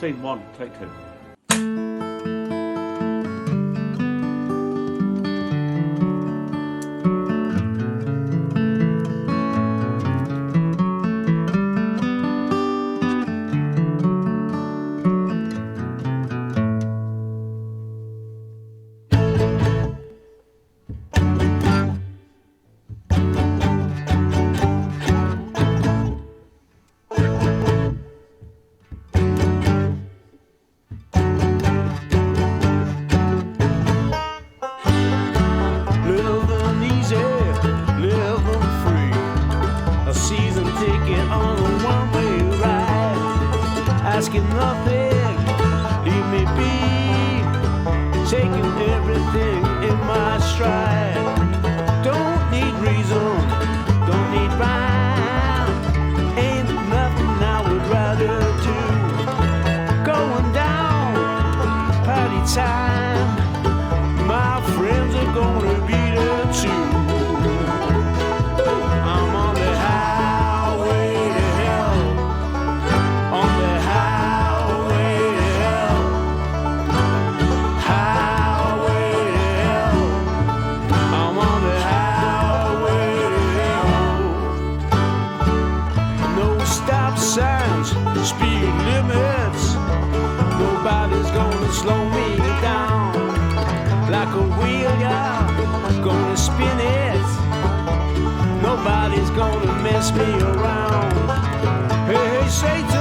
Scene 1, take 2. Living easy, living free. A season ticket on a one-way ride. Asking nothing, leave me be. Taking everything in my stride. Don't need reason, don't need rhyme. Ain't nothing I would rather do. Going down, party time. My friends are gonna be there too. I'm on the highway to hell. On the highway to hell. Highway to hell. I'm on the highway to hell. No stop signs, speed limits. Nobody's gonna slow me down. Like a wheel, yeah, gonna spin it. Nobody's gonna mess me around. Hey, Satan.